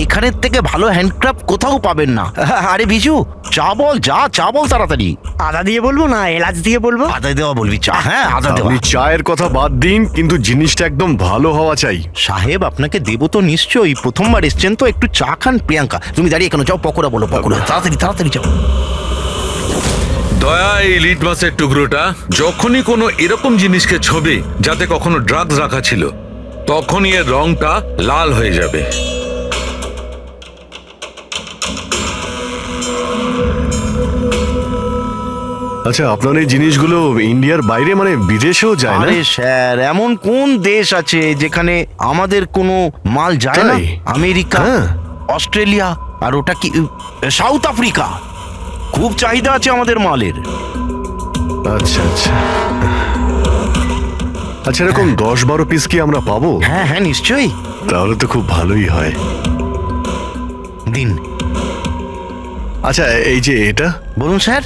[SPEAKER 15] এখানের থেকে ভালো হ্যান্ডক্রাফট কোথাও পাবেন না। আরে বিজু, চা বল, চা বল তাড়াতাড়ি।
[SPEAKER 3] আদা দিয়ে বলবো না এলাচ দিয়ে বলবো?
[SPEAKER 15] আদা দেওয়া বলবি? চা? হ্যাঁ আদা দেওয়া।
[SPEAKER 7] আপনি চায়ের কথা বাদ দিন, কিন্তু জিনিসটা একদম ভালো হওয়া চাই।
[SPEAKER 15] সাহেব আপনাকে দেবো তো নিশ্চয়ই, প্রথমবার এসছেন তো, একটু চা খান। প্রিয়াঙ্কা তুমি দাঁড়িয়ে কেন? যাও পকোড়া বলো, পকোড়া তাড়াতাড়ি যাও।
[SPEAKER 12] দয়া, এই লিট মাছের টুকরোটা যখনই কোনো এরকম জিনিসকে ছবি যাতে কখনো ড্রাগস রাখা ছিল, তখনই এর রংটা লাল হয়ে যাবে।
[SPEAKER 7] আচ্ছা, আপনার এই জিনিসগুলো ইন্ডিয়ার বাইরে মানে বিদেশেও যায় না?
[SPEAKER 15] আরে স্যার, এমন কোন দেশ আছে যেখানে আমাদের কোনো মাল যায় না?
[SPEAKER 7] তাই?
[SPEAKER 15] আমেরিকা,
[SPEAKER 7] হ্যাঁ।
[SPEAKER 15] অস্ট্রেলিয়া, আর ওটা কি সাউথ আফ্রিকা। খুব চাহিদা আছে আমাদের মালের।
[SPEAKER 7] আচ্ছা আচ্ছা আচ্ছা, এরকম 10-12 পিস কি আমরা পাবো?
[SPEAKER 15] হ্যাঁ হ্যাঁ নিশ্চয়ই।
[SPEAKER 7] তাহলে তো খুব ভালোই হয়।
[SPEAKER 15] দিন।
[SPEAKER 7] আচ্ছা, এই যে এটা
[SPEAKER 15] বলুন স্যার।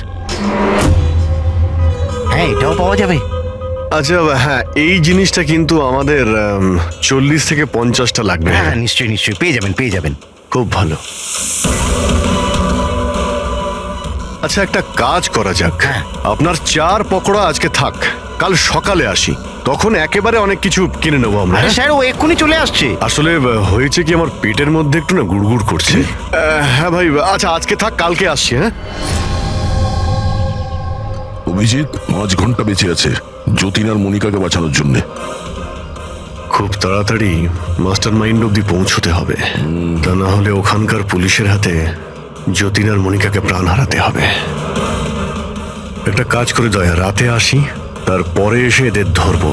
[SPEAKER 15] হ্যাঁ এটাও পাওয়া যাবে।
[SPEAKER 7] আচ্ছা হ্যাঁ, এই জিনিসটা কিন্তু আমাদের 40 থেকে 50টা লাগবে।
[SPEAKER 15] হ্যাঁ নিশ্চয়ই পেয়ে যাবেন।
[SPEAKER 7] খুব ভালো। আচ্ছা, একটা কাজ করা যাক।
[SPEAKER 15] হ্যাঁ।
[SPEAKER 7] আপনার 4 পকোড়া আজকে থাক, কাল সকালে আসি, তখন একেবারে অনেক কিছু কিনে নেবো আমরা।
[SPEAKER 15] আরে স্যার, ও এক্ষুনি চলে আসছে।
[SPEAKER 7] আসলে হয়েছে কি, আমার পেটের মধ্যে একটু না গুড়গুড় করছে। হ্যাঁ ভাই, আচ্ছা আজকে থাক, কালকে আসছি। হ্যাঁ
[SPEAKER 8] অভিজিৎ 5 ঘন্টা বেঁচে আছে যতীন আর মনিকাকে বাঁচানোর জন্য।
[SPEAKER 7] খুব তাড়াতাড়ি মাস্টার মাইন্ড অব্দি পৌঁছতে হবে, তা না হলে ওখানকার পুলিশের হাতে যতীন আর মনিকাকে প্রাণ হারাতে হবে। একটা কাজ করে দয়া, রাতে আসি, তারপরে এসে এদের ধরবো।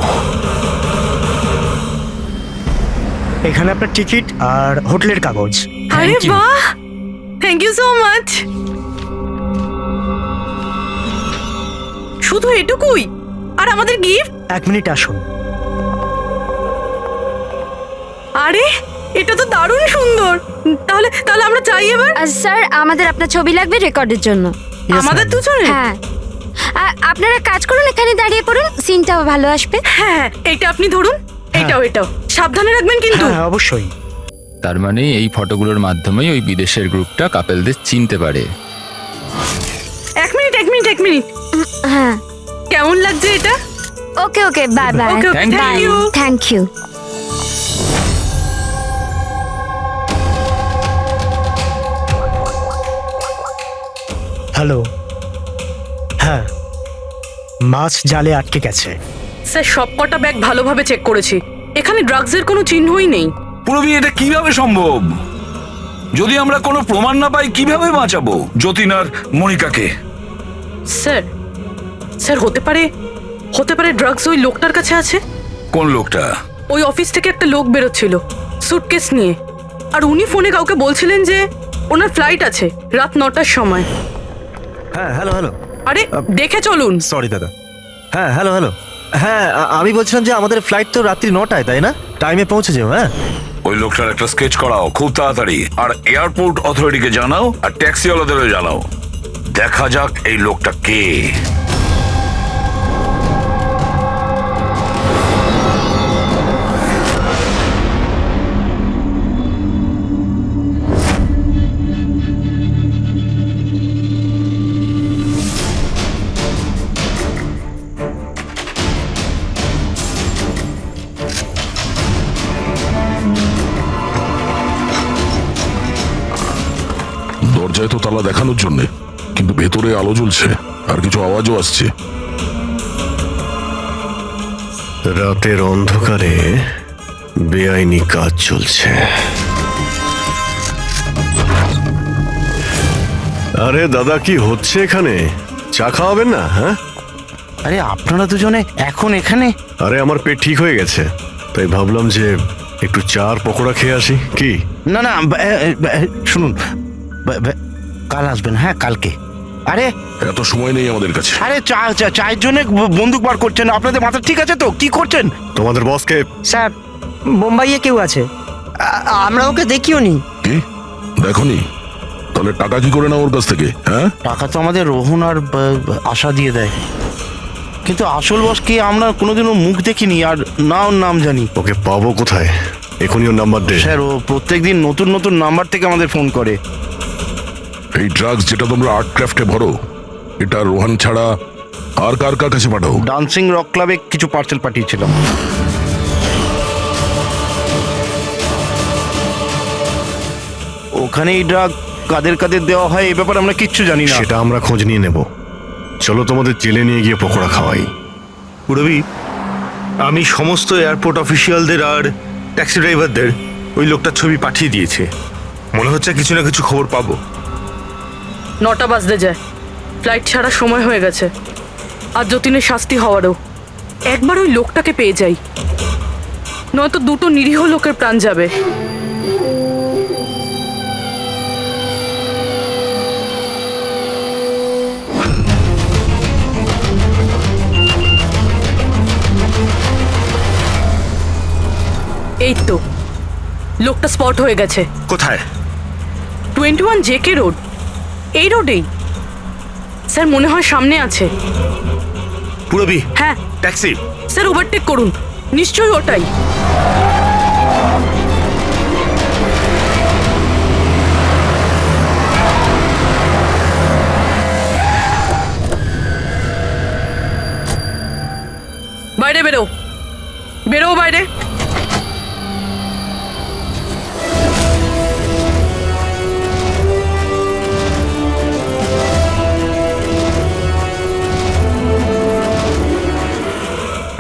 [SPEAKER 3] এখানে আপনার টিকিট আর হোটেলের কাগজ।
[SPEAKER 9] আরে বাহ, থ্যাংক ইউ সো মাচ। শুধু এটুকুই? আর আমাদের গিফট?
[SPEAKER 3] 1 মিনিট আসুন।
[SPEAKER 9] আরে এটা তো দারুণ সুন্দর। তাহলে তাহলে আমরা চাই এবার।
[SPEAKER 2] স্যার, আমাদের আপনার ছবি লাগবে রেকর্ডের জন্য।
[SPEAKER 9] আমাদের দুজনের?
[SPEAKER 2] হ্যাঁ, আপনারা কাজ করুন, এখানে দাঁড়িয়ে পড়ুন, সিনটাও ভালো আসবে।
[SPEAKER 9] হ্যাঁ, এইটা আপনি ধরুন, এটাও এটাও সাবধানে রাখবেন কিন্তু।
[SPEAKER 3] হ্যাঁ অবশ্যই।
[SPEAKER 14] তার মানে এই ফটোগুলোর মাধ্যমেই ওই বিদেশের গ্রুপটা কাপেলদের চিনতে পারে।
[SPEAKER 9] এক মিনিট।
[SPEAKER 2] হ্যাঁ,
[SPEAKER 9] কেমন লাগছে এটা?
[SPEAKER 2] Okay okay, bye bye.
[SPEAKER 9] Okay,
[SPEAKER 14] Thank you.
[SPEAKER 2] Thank you.
[SPEAKER 3] Hello. হ্যাঁ, মাছ জালে আটকে গেছে।
[SPEAKER 9] স্যার, সবকটা ব্যাগ ভালোভাবে চেক করেছি, এখানে ড্রাগসের কোনো চিহ্নই নেই।
[SPEAKER 6] পুরবি, এটা কিভাবে সম্ভব? যদি আমরা কোনো প্রমাণ না পাই কিভাবে বাঁচাবো যতীন আর মনিকাকে?
[SPEAKER 9] স্যার হতে পারে ড্রাগস ওই লোকটার কাছে আছে।
[SPEAKER 6] কোন লোকটা?
[SPEAKER 9] ওই অফিস থেকে একটা লোক বেরোচ্ছিল সুটকেস নিয়ে, আর উনি ফোনে কাউকে বলছিলেন যে ওনার ফ্লাইট আছে রাত 9টার সময়।
[SPEAKER 4] হ্যাঁ, হ্যালো।
[SPEAKER 9] আরে দেখে চলুন।
[SPEAKER 4] সরি দাদা। হ্যাঁ, হ্যালো। হ্যাঁ, আমি বলছিলাম যে আমাদের ফ্লাইট তো রাত্রি 9টায়, তাই না? টাইমে পৌঁছে যাও। হ্যাঁ,
[SPEAKER 6] ওই লোকটার একটা স্কেচ করাও খুব তাড়াতাড়ি, আর এয়ারপোর্ট অথরিটিকে জানাও, আর ট্যাক্সিওয়ালাদেরও জানাও। দেখা যাক এই লোকটা কে।
[SPEAKER 8] দরজায় তো তালা দেখানোর জন্য, কিন্তু ভেতরে আলো জ্বলছে আর কিছু আওয়াজও আসছে।
[SPEAKER 7] রাতের অন্ধকারে বেআইনি কাজ চলছে। আরে দাদা, কি হচ্ছে এখানে? চা খাওয়াবেন না? হ্যাঁ,
[SPEAKER 15] আরে আপনারা দুজনে এখন এখানে?
[SPEAKER 7] আরে আমার পেট ঠিক হয়ে গেছে, তাই ভাবলাম যে একটু চা আর পকোড়া খেয়ে আসি। কি?
[SPEAKER 15] না, শুনুন, কাল আসবেন। হ্যাঁ, কালকে। আরে
[SPEAKER 8] এত সময় নেই আমাদের কাছে।
[SPEAKER 15] আরে চায়ের জন্য বন্দুক বার করছেন? আপনাদের মাথা ঠিক আছে তো? কি করছেন?
[SPEAKER 7] তোমাদের বসকে?
[SPEAKER 3] স্যার, মুম্বাইয়ে কেউ আছে, আমরা ওকে দেখিও নি।
[SPEAKER 8] কি দেখোনি? তাহলে টাকা কি করে না ওর কাছ থেকে? হ্যাঁ,
[SPEAKER 15] টাকা তো আমাদের রোহন আর আশা দিয়ে দেয়, কিন্তু আসল বসকে আমরা কোনোদিনও মুখ দেখিনি, আর না ওর নাম জানি।
[SPEAKER 7] ওকে পাবো কোথায়? এখনই ওর নাম্বার দে।
[SPEAKER 15] স্যার, ও প্রত্যেকদিন নতুন নাম্বার থেকে আমাদের ফোন করে।
[SPEAKER 8] এই ড্রাগস যেটা তোমরা আর্ট ক্রাফটে ভরো, এটা রোহান ছাড়া আর কার কাছে পাঠাও?
[SPEAKER 15] ডান্সিং রক ক্লাবে কিছু পার্সেল পাঠিয়েছিলাম। ওখানে এই ড্রাগ কাদের দেওয়া হয় এ ব্যাপারে আমরা কিচ্ছু জানি না।
[SPEAKER 7] সেটা আমরা খোঁজ নিয়ে নেব। চলো তোমাদের জেলে নিয়ে গিয়ে পকোড়া খাওয়াই।
[SPEAKER 16] পুরবি, আমি সমস্ত এয়ারপোর্ট অফিসিয়ালদের আর ট্যাক্সি ড্রাইভারদের ওই লোকটার ছবি পাঠিয়ে দিয়েছে। মনে হচ্ছে কিছু না কিছু খবর পাবো।
[SPEAKER 9] 9টা বাজতে যায়, ফ্লাইট ছাড়ার সময় হয়ে গেছে, আর যতীনের শাস্তি হওয়ারও। একবার ওই লোকটাকে পেয়ে যাই, নয়তো 2টো নিরীহ লোকের প্রাণ যাবে। এই তো লোকটা স্পট হয়ে গেছে।
[SPEAKER 16] কোথায়?
[SPEAKER 9] 21 জেকে রোড, এই রোডেই। স্যার, মনে হয় সামনে আছে।
[SPEAKER 16] পুরবি,
[SPEAKER 9] হ্যাঁ
[SPEAKER 16] ট্যাক্সি।
[SPEAKER 9] স্যার, ওভারটেক করুন, নিশ্চয়ই ওটাই। বাইরে বেরো, বেরো বাইরে।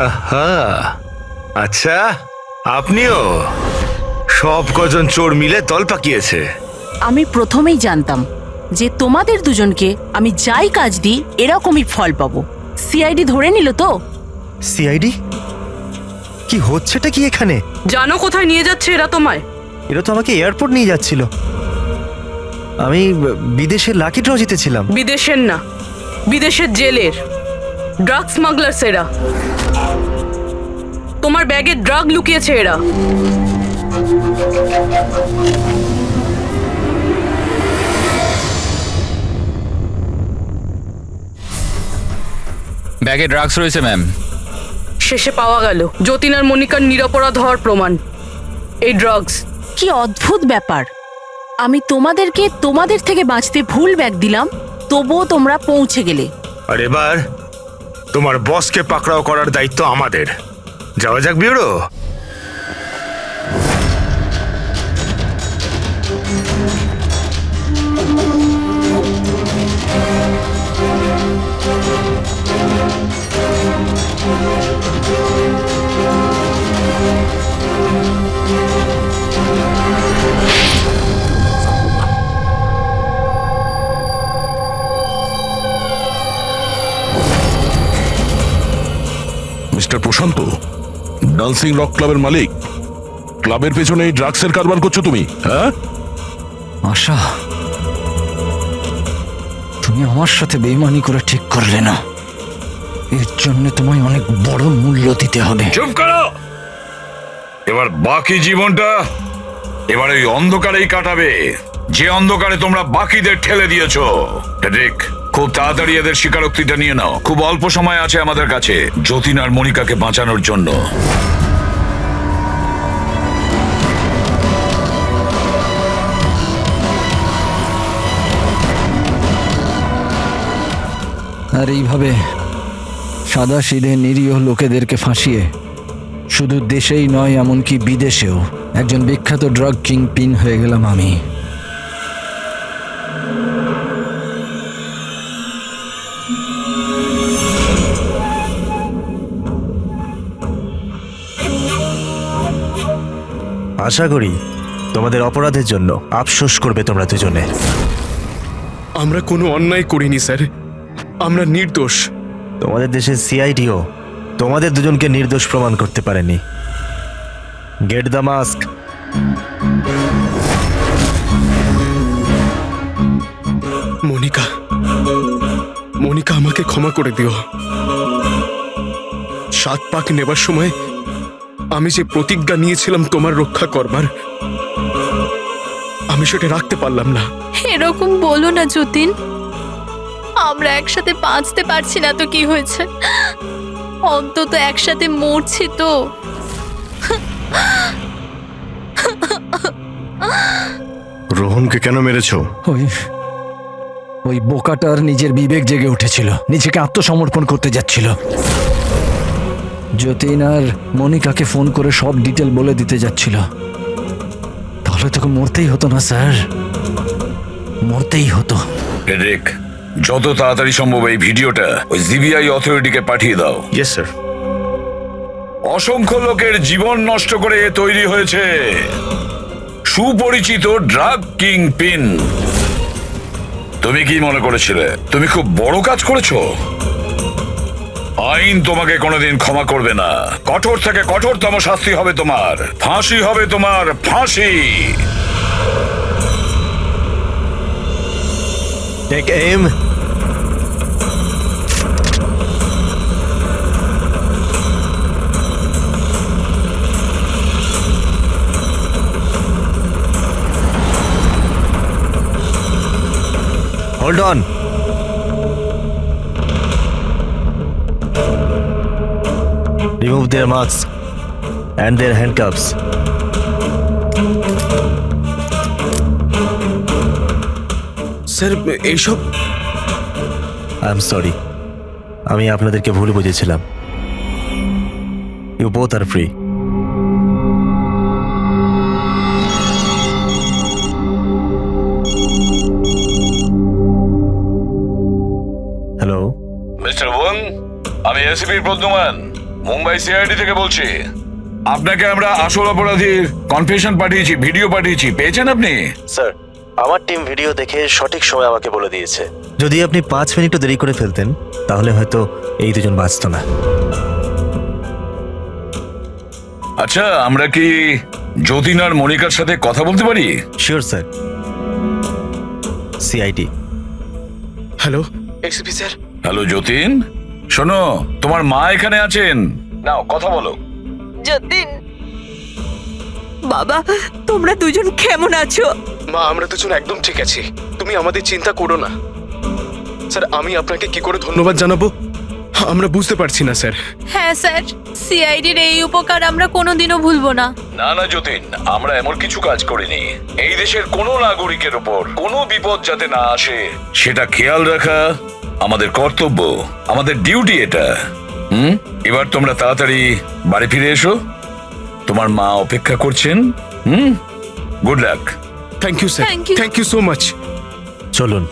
[SPEAKER 16] আহা, আচ্ছা আপনিও? সব কজন চোর মিলে দল পাকিয়েছে।
[SPEAKER 17] আমি প্রথমেই জানতাম যে তোমাদের দুজনকে আমি যাই কাজ দিই এরকমই ফল পাবো। সিআইডি ধরে নিল তো?
[SPEAKER 4] সিআইডি? কি হচ্ছেটা কি এখানে?
[SPEAKER 9] জানো কোথায় নিয়ে যাচ্ছে এরা তোমায়?
[SPEAKER 4] এরা তো আমাকে এয়ারপোর্ট নিয়ে যাচ্ছিল। আমি বিদেশের লাকি ড্র জিতেছিলাম।
[SPEAKER 9] বিদেশের না, বিদেশের জেলের ড্রাগ স্মাগলার্স এরা। তোমার ব্যাগে ড্রাগ লুকিয়েছে এরা।
[SPEAKER 14] ব্যাগে ড্রাগস রয়েছে ম্যাম।
[SPEAKER 9] শেষে পাওয়া গেল যতীন আর মনিকার নিরপরাধ হওয়ার প্রমাণ। এই ড্রাগস।
[SPEAKER 17] কি অদ্ভুত ব্যাপার, আমি তোমাদের থেকে বাঁচতে ভুল ব্যাগ দিলাম, তবুও তোমরা পৌঁছে গেলে।
[SPEAKER 16] আর এবার তোমার বসকে পাকড়াও করার দায়িত্ব আমাদের। যাওয়া যাক ব্যুরো।
[SPEAKER 8] মিস্টার প্রশান্ত, ডান্সিং রক ক্লাবের মালিক, ক্লাবের পেছনে এই ড্রাগসের কারবার করছো তুমি, হ্যাঁ?
[SPEAKER 5] আশা, তুমি আমার সাথে বেইমানি করে ঠিক করলে না। এর জন্য তোমায় অনেক বড় মূল্য দিতে হবে।
[SPEAKER 6] চুপ করো। এবার বাকি জীবনটা এবার ওই অন্ধকারেই কাটাবে, যে অন্ধকারে তোমরা বাকিদের ঠেলে দিয়েছো। ঠিক, খুব তাড়াতাড়ি এদের স্বীকারোক্তিটা নিয়ে নাও। খুব অল্প সময় আছে আমাদের কাছে যতীন আর মনিকাকে বাঁচানোর জন্য।
[SPEAKER 5] আর এইভাবে সাদা সিধে নিরীহ লোকেদেরকে ফাঁসিয়ে শুধু দেশেই নয় এমনকি বিদেশেও একজন বিখ্যাত ড্রাগ কিংপিন হয়ে গেলাম আমি।
[SPEAKER 4] আশা করি তোমাদের অপরাধের জন্য আফসোস করবে তোমরা দুজনে।
[SPEAKER 1] আমরা কোনো অন্যায় করিনি স্যার, আমরা নির্দোষ।
[SPEAKER 4] তোমাদের দেশের সিআইডিও তোমাদের দুজনকে নির্দোষ প্রমাণ করতে পারেনি। Get the mask.
[SPEAKER 1] Monika, Monika আমাকে ক্ষমা করে দিও। 7 পাক নেবার সময় আমি যে প্রতিজ্ঞা নিয়েছিলাম তোমার রক্ষা করবার, আমি সেটা রাখতে পারলাম না।
[SPEAKER 10] এরকম বলো না যতীন, আমরা একসাথে বাঁচতে পারছি না তো কি হয়েছে, অন্তত একসাথে মরছি তো।
[SPEAKER 7] রোহনকে কেন মেরেছো?
[SPEAKER 5] ওই বোকাটার নিজের বিবেক জেগে উঠেছিল, নিজেকে আত্মসমর্পণ করতে যাচ্ছিল। যতীন আর মনিকাকে ফোন করে সব ডিটেল বলে দিতে যাচ্ছিল। তাহলে তোকে মরতেই হতো না স্যার, মরতেই হতো।
[SPEAKER 6] এরিক, যত তাড়াতাড়ি সম্ভব এই ভিডিওটা ওই জিবিআই অথরিটিকে পাঠিয়ে দাও।
[SPEAKER 16] Yes sir.
[SPEAKER 6] অসংখ্য লোকের জীবন নষ্ট করে এ তৈরি হয়েছে সুপরিচিত ড্রাগ কিং পিন। তুমি কি মনে করেছিলে তুমি খুব বড় কাজ করেছো? আইন তোমাকে কোনোদিন ক্ষমা করবে না। কঠোর থেকে কঠোরতম শাস্তি হবে তোমার, ফাঁসি হবে তোমার, ফাঁসি।
[SPEAKER 4] Take them. Hold on. Remove their masks and their handcuffs.
[SPEAKER 1] Sir, এইসব
[SPEAKER 4] আই এম সরি, আমি আপনাদেরকে ভুল বুঝেছিলাম। You both are free. Hello,
[SPEAKER 6] mister Wang, আমি এসিপির প্রদ্যুমান মুম্বাই সিআইডি থেকে বলছি। আপনাকে আমরা আসল অপরাধীর কনফেশন পাঠিয়েছি, ভিডিও পাঠিয়েছি, পেয়েছেন আপনি?
[SPEAKER 4] স্যার আমার টিম ভিডিও দেখে সঠিক সময় আমাকে বলে দিয়েছে। যদি আপনি 5 মিনিটও দেরি করে ফেলতেন তাহলে হয়তো এই দুজন বাঁচত না।
[SPEAKER 6] আচ্ছা, আমরা কি যতীন আর মনিকার সাথে কথা বলতে পারি?
[SPEAKER 4] Sure sir. CID.
[SPEAKER 1] Hello ACP sir.
[SPEAKER 6] Hello Jatin, শোনো, তোমার মা এখানে আছেন, নাও কথা বলো।
[SPEAKER 10] যতীন, বাবা, তোমরা দুজন কেমন আছো?
[SPEAKER 1] মা, আমরা দুজন একদম ঠিক আছি, তুমি আমাদের চিন্তা করো না। স্যার, আমি আপনাকে কি করে ধন্যবাদ জানাবো আমরা বুঝতে পারছি না স্যার।
[SPEAKER 10] হ্যাঁ স্যার, সিআইডির এই উপকার আমরা কোনোদিনও ভুলবো না।
[SPEAKER 6] না না যতীন, আমরা এমন কিছু কাজ করিনি। এই দেশের কোনো নাগরিকের উপর কোনো বিপদ যাতে না আসে সেটা খেয়াল রাখা আমাদের কর্তব্য, আমাদের ডিউটি এটা। এবার তোমরা তাড়াতাড়ি বাড়ি ফিরে এসো, তোমার মা অপেক্ষা করছেন। Good luck.
[SPEAKER 1] Thank you sir, thank you so much.
[SPEAKER 4] চলুন।